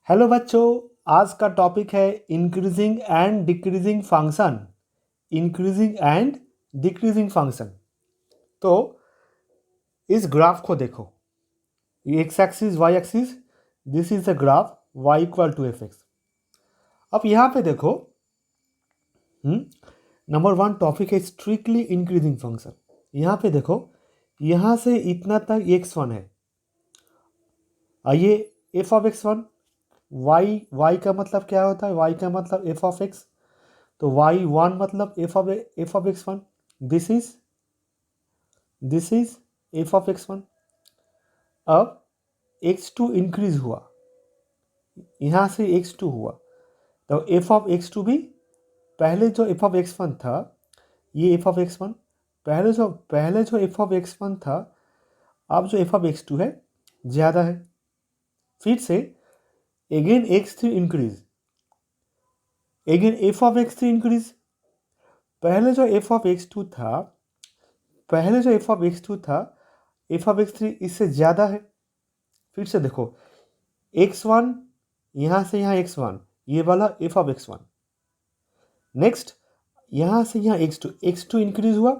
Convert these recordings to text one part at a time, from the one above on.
Hello बच्चों। आज का टॉपिक है increasing and decreasing function. Increasing and decreasing function. तो इस ग्राफ को देखो, ये X axis Y axis, this is the graph Y equal to F x. अब यहाँ पे देखो, नंबर वन टॉपिक है स्ट्रिक्टली इंक्रीजिंग फंक्शन। यहाँ पे देखो, यहाँ से इतना तक एक्स वन है, ये F of x one. Y का मतलब क्या होता है? वाई का मतलब एफ ऑफ एक्स। तो वाई वन मतलब F of x one. This is this is F of x one. अब एक्स टू इंक्रीज हुआ, यहाँ से एक्स टू हुआ, तो एफ ऑफ एक्स टू भी, पहले जो एफ ऑफ एक्स वन था, ये एफ ऑफ एक्स वन, पहले जो एफ ऑफ एक्स वन था, अब जो एफ ऑफ एक्स टू है ज़्यादा है। फिर से again x three increase, again F of x three increase. पहले जो एफ ऑफ एक्स टू था, पहले जो एफ ऑफ एक्स टू था, एफ ऑफ एक्स थ्री इससे ज़्यादा है। फिर से देखो, एक्स वन, यहाँ से यहाँ एक्स वन, ये वाला F of x one. Next यहाँ से यहाँ एक्स टू इंक्रीज हुआ,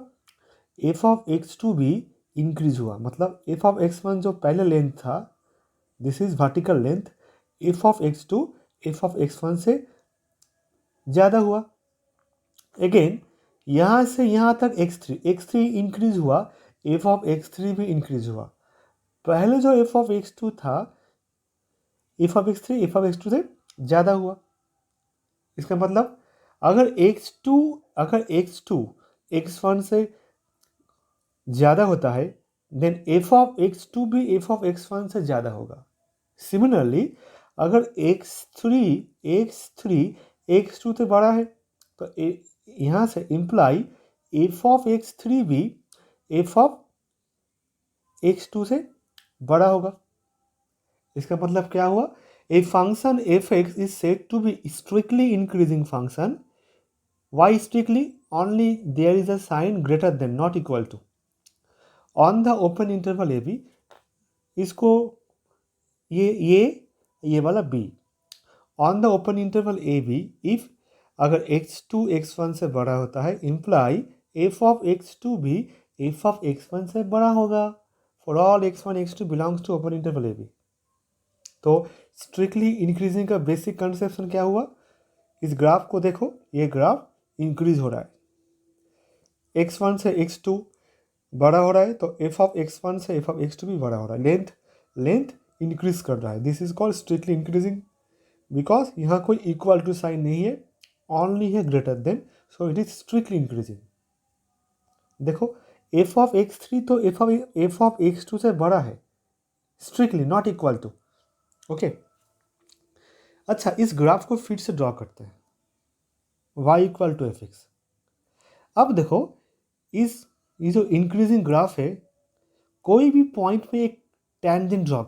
एफ ऑफ एक्स टू भी इंक्रीज हुआ। मतलब एफ ऑफ एक्स वन जो पहले लेंथ था, this is vertical length, F of x two F of x one से ज़्यादा हुआ। अगेन यहाँ से यहाँ तक एक्स थ्री इंक्रीज हुआ, एफ ऑफ एक्स थ्री भी इंक्रीज हुआ। पहले जो एफ ऑफ एक्स टू था, F of x three F of x two से ज़्यादा हुआ। इसका मतलब अगर एक्स टू एक्स वन से ज़्यादा होता है, then F of x two भी एफ ऑफ एक्स वन से ज़्यादा होगा। सिमिलरली अगर एक्स थ्री एक्स टू से बड़ा है, तो यहाँ से imply f of x three भी एफ ऑफ एक्स टू से बड़ा होगा। इसका मतलब क्या हुआ? A function f x is said to be strictly increasing function. Why strictly? Only there is a sign greater than not equal to on the open interval a b. इसको ये वाला be on the open interval a b, if अगर x two x one से बड़ा होता है, imply f of x two भी F of x one से बड़ा होगा for all x one x two belongs to open interval a b. तो स्ट्रिक्टली इंक्रीजिंग का बेसिक कंसेप्शन क्या हुआ? इस ग्राफ को देखो, ये ग्राफ इंक्रीज हो रहा है, एक्स वन से एक्स टू बड़ा हो रहा है, तो एफ ऑफ एक्स वन से एफ ऑफ एक्स टू भी बड़ा हो रहा है, लेंथ इंक्रीज कर रहा है। This is called strictly increasing, because यहाँ कोई इक्वल टू साइन नहीं है, ओनली है greater than, so it is strictly increasing. देखो, एफ ऑफ एक्स थ्री तो एफ ऑफ एक्स टू से बड़ा है, strictly not equal to. Okay, अच्छा इस ग्राफ को फिर से ड्रॉ करते हैं, y equal to F x. अब देखो, ये जो इंक्रीजिंग ग्राफ है, कोई भी पॉइंट पे एक टेंजेंट ड्रॉ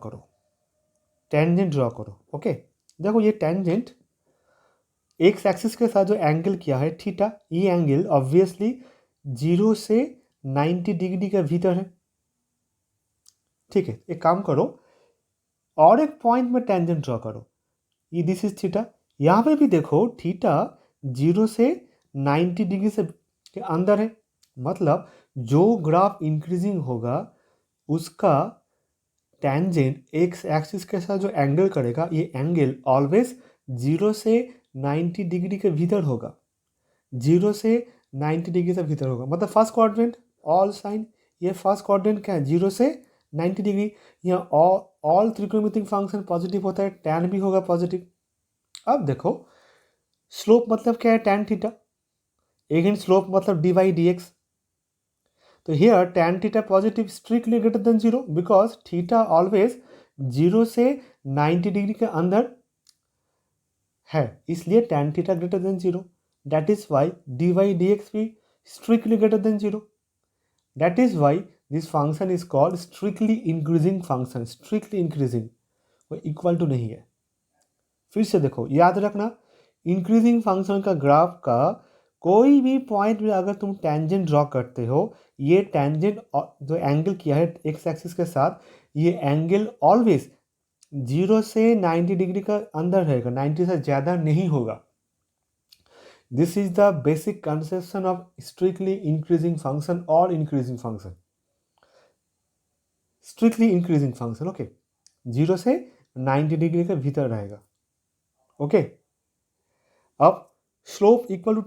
करो। ओके, देखो ये टेंजेंट एक्स एक्सिस के साथ जो एंगल किया है थीटा, ये एंगल ऑब्वियसली 0 से 90 डिग्री के भीतर है। ठीक है, एक काम करो, और एक पॉइंट में टेंजेंट ड्रॉ करो, ये दिस इज थीटा। यहाँ पे भी देखो, थीटा 0 से 90 डिग्री से के अंदर है। मतलब जो ग्राफ इंक्रीजिंग होगा, उसका टेंजेंट एक्स एक्सिस के साथ जो एंगल करेगा, ये एंगल ऑलवेज 0 से 90 डिग्री के भीतर होगा, 0 से 90 डिग्री से भीतर होगा। मतलब फर्स्ट क्वाड्रेंट ऑल साइन, ये फर्स्ट क्वाड्रेंट क्या है? 0 से 90 डिग्री। यहाँ ऑल त्रिकोणमितिक फंक्शन पॉजिटिव होता है, टैन भी होगा पॉजिटिव। अब देखो, स्लोप मतलब क्या है? Tan theta. अगेन स्लोप मतलब डी बाई डी एक्स। तो here tan theta positive strictly greater than 0, because theta always 0 से 90 डिग्री के अंदर है, इसलिए tan theta greater than 0। That is why d by d x भी strictly greater than 0। That is why this function is called strictly increasing function. Strictly increasing, वो equal to नहीं है। फिर से देखो, याद रखना, इंक्रीजिंग फंक्शन का ग्राफ का कोई भी पॉइंट में अगर तुम टेंजेंट ड्रॉ करते हो, ये टेंजेंट जो एंगल किया है एक्स एक्सिस के साथ, ये एंगल ऑलवेज 0 से 90 डिग्री का अंदर रहेगा, 90 से ज़्यादा नहीं होगा। This is the basic conception of strictly increasing function और increasing function. Strictly increasing function, okay, 0 से 90 डिग्री के भीतर रहेगा, ओके। अब slope equal to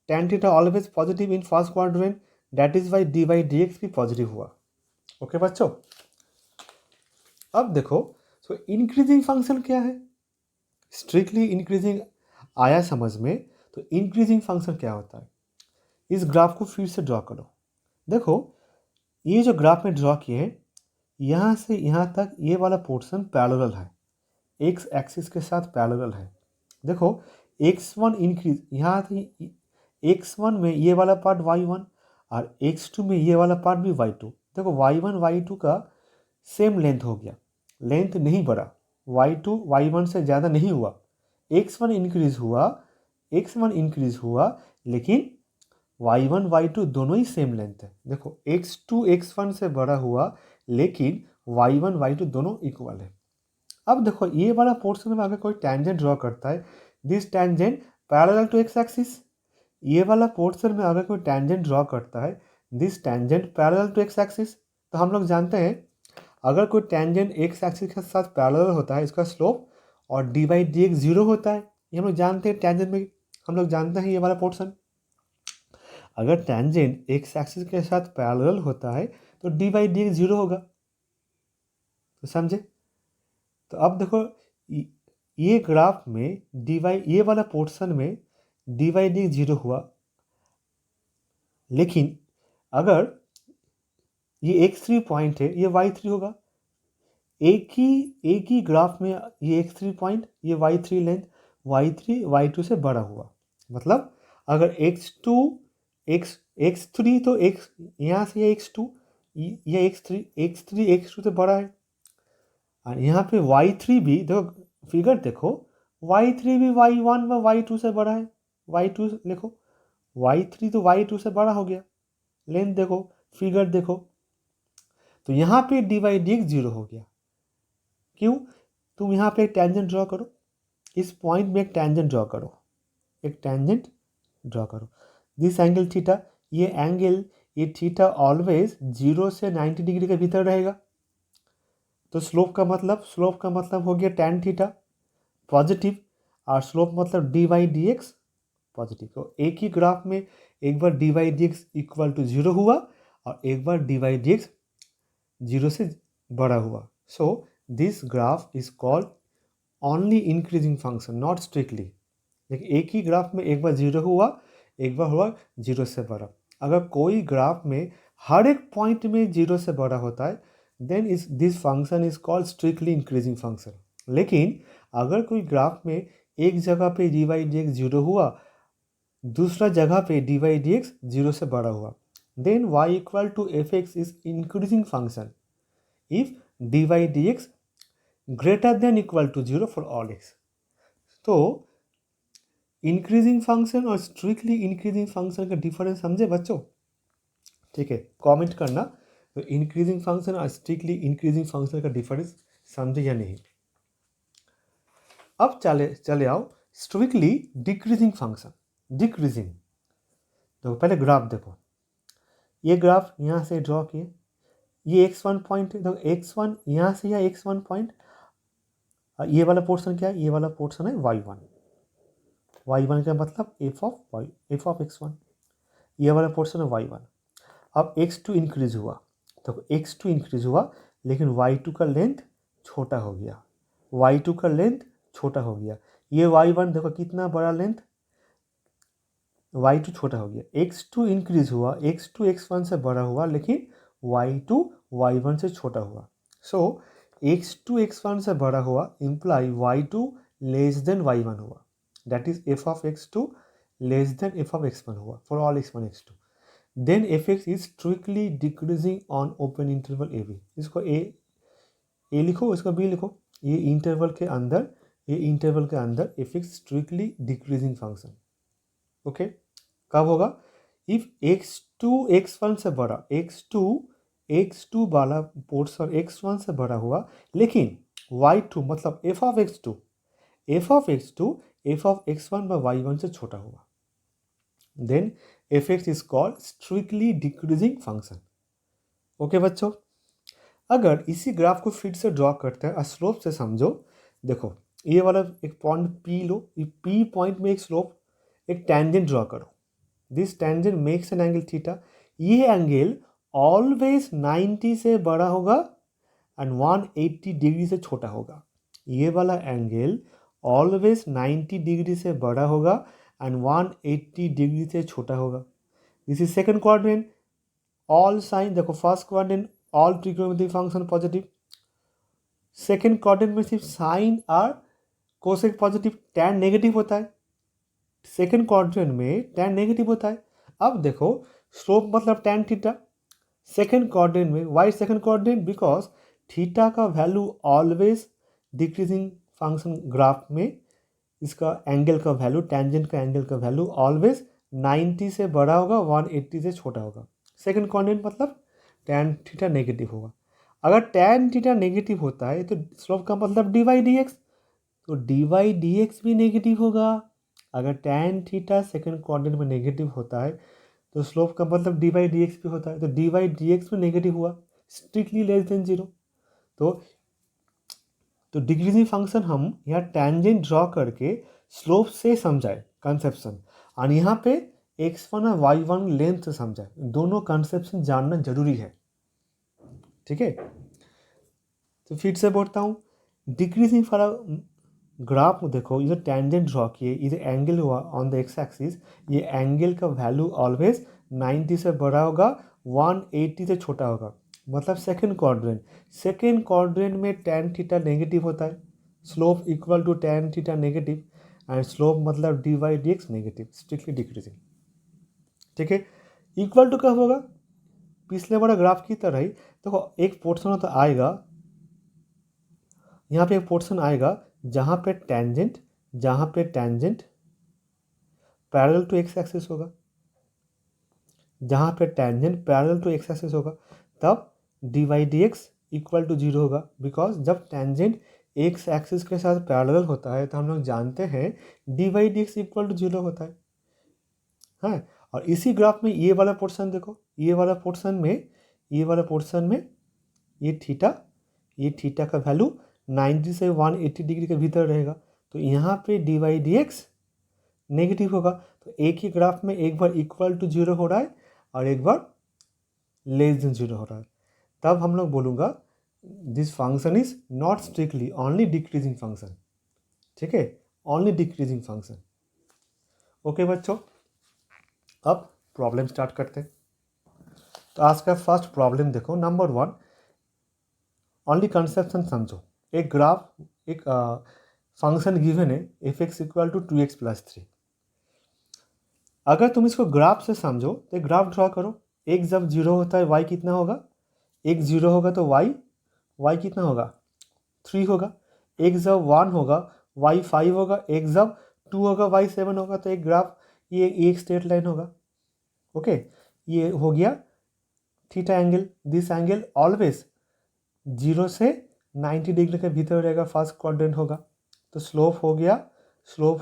tan theta always positive in first quadrant, that is why dy dx भी positive हुआ, okay बच्चों। अब देखो, सो इंक्रीजिंग फंक्शन क्या है? स्ट्रिक्टली इंक्रीजिंग आया समझ में, तो इंक्रीजिंग फंक्शन क्या होता है? इस ग्राफ को फिर से ड्रॉ करो। देखो, ये जो ग्राफ में ड्रॉ किए हैं, यहाँ से यहाँ तक ये वाला पोर्शन पैरेलल है, एक्स एक्सिस के साथ पैरेलल है। देखो, x1 इंक्रीज, यहाँ x1 में ये वाला पार्ट y1 और x2 में ये वाला पार्ट भी y2। देखो, y1 y2 का सेम लेंथ हो गया, लेंथ नहीं बढ़ा, y2 y1 से ज़्यादा नहीं हुआ, x1 इंक्रीज हुआ, लेकिन y1 y2 दोनों ही सेम लेंथ है। देखो, x2 x1 से बड़ा हुआ, लेकिन y1 y2 दोनों इक्वल है। अब देखो, ये वाला पोर्शन में अगर कोई टेंजेंट ड्रॉ करता है, this tangent parallel to x axis. ये वाला पोर्शन में अगर कोई टेंजेंट ड्रॉ करता है, this tangent parallel to x axis, तो हम लोग जानते हैं अगर कोई टेंजेंट एक्स एक्सिस के साथ पैरेलल होता है, इसका स्लोप और dy dx 0 होता है। ये हम लोग जानते हैं, टेंजेंट में हम लोग जानते हैं ये वाला पोर्शन। अगर टेंजेंट एक्स एक्सिस के साथ पैरेलल होता है तो dy dx 0 होगा, तो समझे? तो अब देखो, ये ग्राफ में ये वाला पोर्शन में dy dx 0 हुआ, लेकिन अगर ये x3 पॉइंट है, ये y3 होगा। एक ही ग्राफ में ये x3 पॉइंट, ये y3 लेंथ, y3 y2 से बड़ा हुआ। मतलब अगर x3 तो x यहाँ से ये x2, ये x3 x2 से बड़ा है, और यहाँ पे y3 भी देखो, फिगर देखो, y3 भी y1 व y2 से बड़ा है, y2 लिखो, y3 तो y2 से बड़ा हो गया, लेंथ देखो, फिगर देखो, तो यहाँ पे dy dx 0 हो गया। क्यों? तुम यहाँ पे एक टेंजेंट ड्रॉ करो, इस पॉइंट में एक टेंजेंट ड्रॉ करो, एक टेंजेंट ड्रॉ करो, दिस एंगल थीटा, ये थीटा ऑलवेज 0 से 90 डिग्री के भीतर रहेगा। तो स्लोप का मतलब हो गया tan थीटा पॉजिटिव, और स्लोप मतलब dy dx पॉजिटिव। तो एक ही ग्राफ में एक बार dy dx इक्वल टू 0 हुआ और एक बार dy dx 0 से बड़ा हुआ। So this graph is called only increasing function, not strictly. लेकिन एक ही ग्राफ में एक बार 0 हुआ, एक बार हुआ 0 से बड़ा। अगर कोई ग्राफ में हर एक पॉइंट में 0 से बड़ा होता है, देन इस this function is called strictly increasing function. लेकिन अगर कोई ग्राफ में एक जगह पे dy dx 0 हुआ, दूसरा जगह पे dy dx 0 से बड़ा हुआ, then y equal to fx is increasing function if dy dx greater than equal to 0 for all x। तो इंक्रीजिंग फंक्शन और स्ट्रिक्टली इंक्रीजिंग फंक्शन का डिफरेंस समझे बच्चों? ठीक है, कमेंट करना, तो इंक्रीजिंग फंक्शन और स्ट्रिक्टली इंक्रीजिंग फंक्शन का डिफरेंस समझे या नहीं। अब चले आओ स्ट्रिक्टली डिक्रीजिंग फंक्शन। डिक्रीजिंग, तो पहले ग्राफ देखो, ये ग्राफ यहाँ से ड्रॉ किए, ये x1 पॉइंट है, तो x1 यहाँ से या x1 पॉइंट, ये वाला पोर्शन क्या है? ये वाला पोर्शन है y1 का मतलब f ऑफ x1, ये वाला पोर्शन है y1। अब x2 इंक्रीज हुआ, तो x2 इंक्रीज हुआ, लेकिन y2 का लेंथ छोटा हो गया, y2 का लेंथ छोटा हो गया। ये y1 देखो कितना बड़ा लेंथ, y2 छोटा हो गया। x2 इंक्रीज हुआ, x2 x1 से बड़ा हुआ, लेकिन y2 y1 से छोटा हुआ। सो x2 x1 से बड़ा हुआ imply y2 less than y1 हुआ, that is f of x2 less than f of x1 हुआ for all x1 x2। Then fx is strictly decreasing on open interval a b. इसको a लिखो, इसको B लिखो। ये interval के अंदर fx strictly decreasing function, okay. कब होगा? इफ x2 x1 से बड़ा, x2 वाला पोर्शन x1 से बड़ा हुआ, लेकिन y2 मतलब f of x2 f of x1 by y1 से छोटा होगा, then fx is called strictly decreasing function. Okay बच्चों, अगर इसी ग्राफ को फिर से ड्रॉ करते हैं स्लोप से समझो। देखो ये वाला एक पॉइंट P लो, ये P पॉइंट में एक स्लोप, एक टेंजेंट ड्रॉ करो। This tangent makes an angle theta. ये एंगल ऑलवेज 90 से बड़ा होगा एंड 180 डिग्री से छोटा होगा। ये वाला एंगल ऑलवेज 90 डिग्री से बड़ा होगा एंड 180 डिग्री से छोटा होगा। This is second quadrant. All sine देखो, first quadrant all trigonometric function positive, second quadrant में सिर्फ साइन और कोसेक पॉजिटिव, टैन नेगेटिव होता है। सेकंड क्वाड्रेंट में टैन नेगेटिव होता है। अब देखो स्लोप मतलब टैन थीटा, सेकंड क्वाड्रेंट में, why second quadrant because theta का value always decreasing function graph में, इसका एंगल का वैल्यू, टेंजेंट का एंगल का वैल्यू ऑलवेज 90 से बड़ा होगा, 180 से छोटा होगा। सेकंड क्वाड्रेंट मतलब टैन थीटा नेगेटिव होगा। अगर टैन थीटा नेगेटिव होता है तो स्लोप का मतलब डी वाई डी एक्स, तो डी वाई डी एक्स भी नेगेटिव होगा। अगर टैन थीटा सेकंड क्वाड्रेंट में नेगेटिव होता है तो स्लोप का मतलब डी वाई डी एक्स भी होता है, तो डी वाई डी एक्स भी नेगेटिव हुआ, स्ट्रिक्टली लेस देन जीरो। तो डिक्रीजिंग फंक्शन हम यहाँ टेंजेंट ड्रॉ करके स्लोप से समझाए कंसेप्शन, और यहाँ पे x1 और y1 लेंथ से समझाए। दोनों कंसेप्शन जानना जरूरी है, ठीक है। तो फिर से बोलता हूँ, डिक्रीजिंग फॉर ग्राफ में देखो, ये जो टेंजेंट ड्रॉ किए, ये जो एंगल हुआ ऑन द एक्स एक्सिस, ये एंगल का वैल्यू ऑलवेज 90 से बड़ा होगा, 180 से छोटा होगा। मतलब सेकेंड क्वाड्रेंट में टैन थीटा नेगेटिव होता है, slope equal to tan theta negative, and slope मतलब d y d x negative, strictly decreasing, ठीक है। इक्वल टू कब होगा? पिछले वाला ग्राफ की तरह ही देखो, एक पोर्शन तो आएगा, यहाँ पे एक पोर्शन आएगा जहाँ पे tangent parallel to x axis होगा, जहाँ पे tangent parallel to x axis होगा, तब d y d x equal to zero होगा। बिकॉज जब टेंजेंट एक्स एक्सिस के साथ पैरेलल होता है तो हम लोग जानते हैं d y d x equal to zero होता है, हाँ। और इसी ग्राफ में ये वाला पोर्शन देखो, ये वाला पोर्शन में ये थीटा का वैल्यू 90 से 180 डिग्री के भीतर रहेगा, तो यहाँ पे d y d x negative होगा। तो एक ही ग्राफ में एक बार इक्वल टू जीरो हो रहा है और एक बार लेस देन जीरो हो रहा है, तब हम लोग बोलूँगा this function is not strictly only decreasing function, ठीक है, ओनली डिक्रीजिंग फंक्शन। ओके बच्चों, अब प्रॉब्लम स्टार्ट करते हैं। तो आज का फर्स्ट प्रॉब्लम देखो, नंबर 1, ओनली कंसेप्शन समझो। एक फंक्शन गिवन है f x equal to 2x plus 3। अगर तुम इसको ग्राफ से समझो तो ग्राफ ड्रॉ करो। एक जब जीरो होता है y कितना होगा? एक जीरो होगा तो y कितना होगा? 3 होगा। एक जब 1 होगा y 5 होगा। एक जब 2 होगा y 7 होगा। तो एक ग्राफ, ये एक स्ट्रेट लाइन होगा। ओके, ये हो गया theta angle. This angle always 0 से 90 डिग्री के भीतर रहेगा, फर्स्ट क्वाड्रेंट होगा। तो स्लोप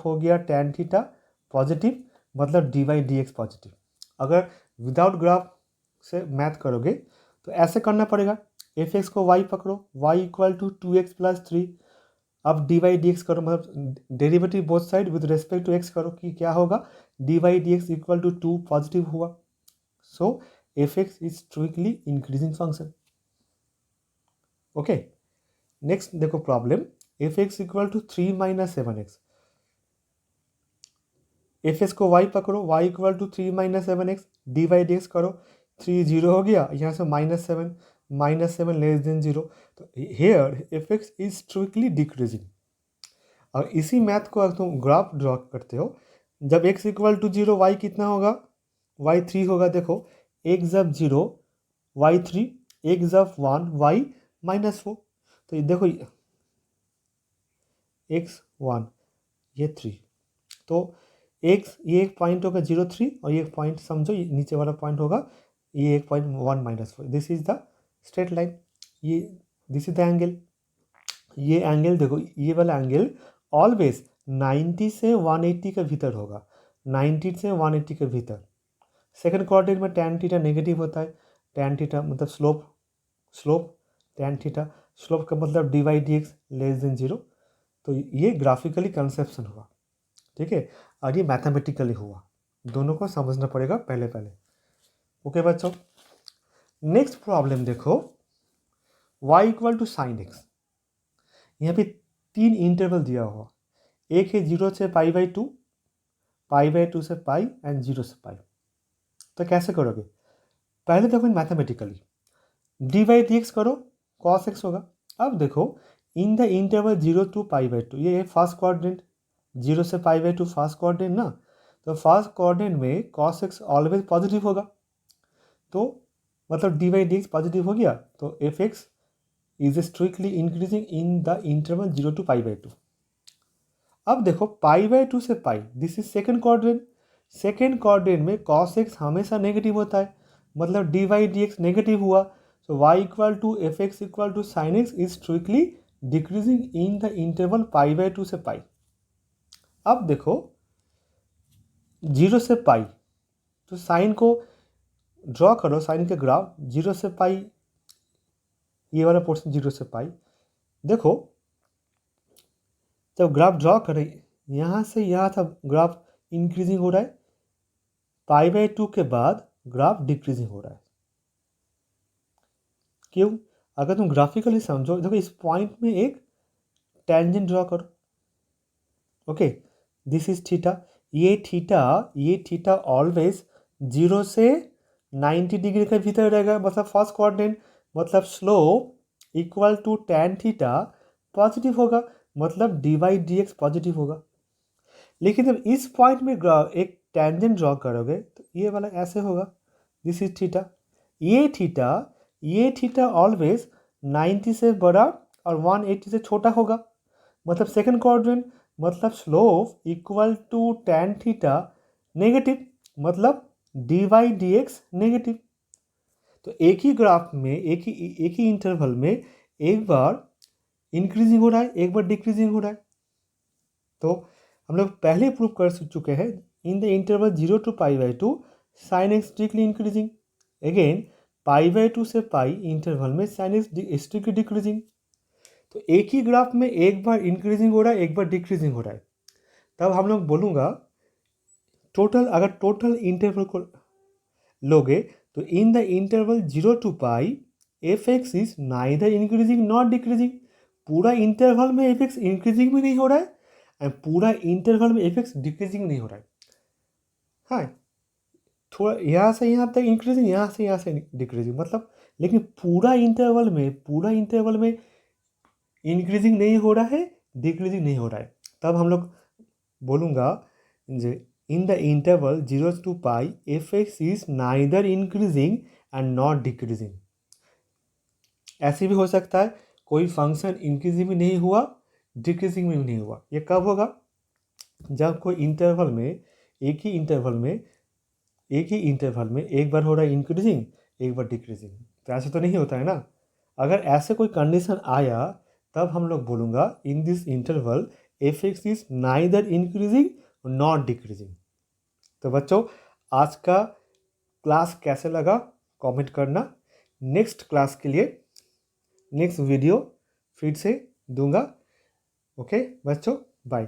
हो गया tan थीटा पॉजिटिव, मतलब d y d x positive. अगर विदाउट ग्राफ से मैथ करोगे तो ऐसे करना पड़ेगा, एफ एक्स को y पकड़ो, y equal to 2x plus 3। अब डी वाई डी एक्स करो, मतलब derivative both side with respect to x करो, कि क्या होगा? D y d x equal to 2 positive हुआ। So f x is strictly increasing function. Okay, next देखो problem, f x equal to 3 minus 7x। F x को y पकड़ो, y equal to 3 minus 7x, d y d x करो, 3 जीरो हो गया, यहाँ से -7 लेस देन जीरो। तो here f x is strictly decreasing. और इसी मैथ को अगर तुम ग्राफ ड्रॉ करते हो, जब x इक्वल टू 0 y कितना होगा? y 3 होगा। देखो, एक जब 0 y 3, एक जब 1 y -4। तो ये देखो, x1 ये 3, तो ये एक पॉइंट होगा 0 3, और ये एक पॉइंट समझो, ये नीचे वाला पॉइंट होगा, ये एक point 1 -4। This is the straight line, ये दिस इज द एंगल। ये एंगल देखो, ये वाला एंगल ऑलवेज 90 से 180 के भीतर होगा, 90 से 180 के भीतर। सेकंड क्वाड्रेंट में tan थीटा नेगेटिव होता है, tan थीटा मतलब स्लोप tan थीटा, स्लोप का मतलब dy dx लेस देन 0। तो ये ग्राफिकली कंसेप्शन हुआ, ठीक है, और ये मैथमेटिकली हुआ, दोनों को समझना पड़ेगा पहले। ओके बच्चों, नेक्स्ट प्रॉब्लम देखो, y equal to sine x. यहाँ पे 3 इंटरवल दिया हुआ, एक है 0 से π/2, π/2 से पाई एंड 0 से पाई। तो कैसे करोगे? पहले देखो मैथमेटिकली dy dx करो, cos x होगा। अब देखो इन द इंटरवल 0 to π/2, ये फर्स्ट क्वाड्रेंट, 0 से π/2 फर्स्ट क्वाड्रेंट ना, तो फर्स्ट क्वाड्रेंट में cos x ऑलवेज पॉजिटिव होगा, तो मतलब dy dx पॉजिटिव हो गया, तो fx is strictly increasing in the interval 0 to π/2। अब देखो π/2 से pi, this is second quadrant, second quadrant में cos x हमेशा नेगेटिव होता है, मतलब dy dx नेगेटिव हुआ, so y equal to fx equal to sine x is strictly decreasing in the interval π/2 से पाई। अब देखो 0 से पाई, तो साइन को ड्रॉ करो, साइन के ग्राफ 0 से पाई, ये वाला पोर्शन 0 से पाई। देखो जब ग्राफ ड्रॉ करें, यहाँ से यहाँ तक ग्राफ इंक्रीजिंग हो रहा है, π/2 के बाद ग्राफ डिक्रीजिंग हो रहा है। क्यों? अगर तुम ग्राफिकली समझो, देखो इस पॉइंट में एक टेंजेंट ड्रॉ करो, ओके, दिस इज थीटा, ये थीटा ऑलवेज 0 से 90 डिग्री के भीतर रहेगा, मतलब फर्स्ट क्वाड्रेंट, मतलब slope equal to tan theta positive होगा, मतलब dy dx पॉजिटिव होगा। लेकिन जब इस पॉइंट में एक टेंजेंट ड्रॉ करोगे तो ये वाला ऐसे होगा, दिस इज थीटा, ये थीटा ऑलवेज 90 से बड़ा और 180 से छोटा होगा, मतलब सेकंड क्वाड्रेंट, मतलब slope equal to tan theta negative, मतलब dy dx नेगेटिव। तो एक ही ग्राफ में, एक ही इंटरवल में एक बार इंक्रीजिंग हो रहा है, एक बार डिक्रीजिंग हो रहा है। तो हम लोग पहले प्रूव कर चुके हैं, in the interval 0 to π/2 sine x strictly increasing, again π/2 से पाई इंटरवल में साइन एक्स स्ट्रिक्टली डिक्रीजिंग। तो एक ही ग्राफ में एक बार इंक्रीजिंग हो रहा है, एक बार डिक्रीजिंग हो रहा है। तब हम लोग बोलूँगा टोटल, अगर टोटल इंटरवल को लोगे तो इन the interval 0 to pi fx is neither increasing not decreasing. पूरा इंटरवल में fx इंक्रीजिंग भी नहीं हो रहा है एंड पूरा इंटरवल में fx डिक्रीजिंग नहीं हो रहा है। हाँ, थोड़ा यहाँ से यहाँ तक इंक्रीजिंग, यहाँ से डिक्रीजिंग, मतलब लेकिन पूरा इंटरवल में इंक्रीजिंग नहीं हो रहा है, डिक्रीजिंग नहीं हो रहा है। तब हम लोग बोलूँगा इन the interval 0 to pi fx is neither increasing and not decreasing. ऐसे भी हो सकता है कोई फंक्शन इंक्रीजिंग भी नहीं हुआ, डिक्रीजिंग भी नहीं हुआ। ये कब होगा? जब कोई इंटरवल में, एक ही इंटरवल में एक बार हो रहा है इंक्रीजिंग, एक बार डिक्रीजिंग। तो ऐसे तो नहीं होता है ना। अगर ऐसे कोई कंडीशन आया तब हम लोग बोलूँगा in this interval fx is neither increasing not decreasing. तो बच्चों, आज का क्लास कैसे लगा कमेंट करना। नेक्स्ट क्लास के लिए नेक्स्ट वीडियो फिर से दूंगा। ओके बच्चों, बाय।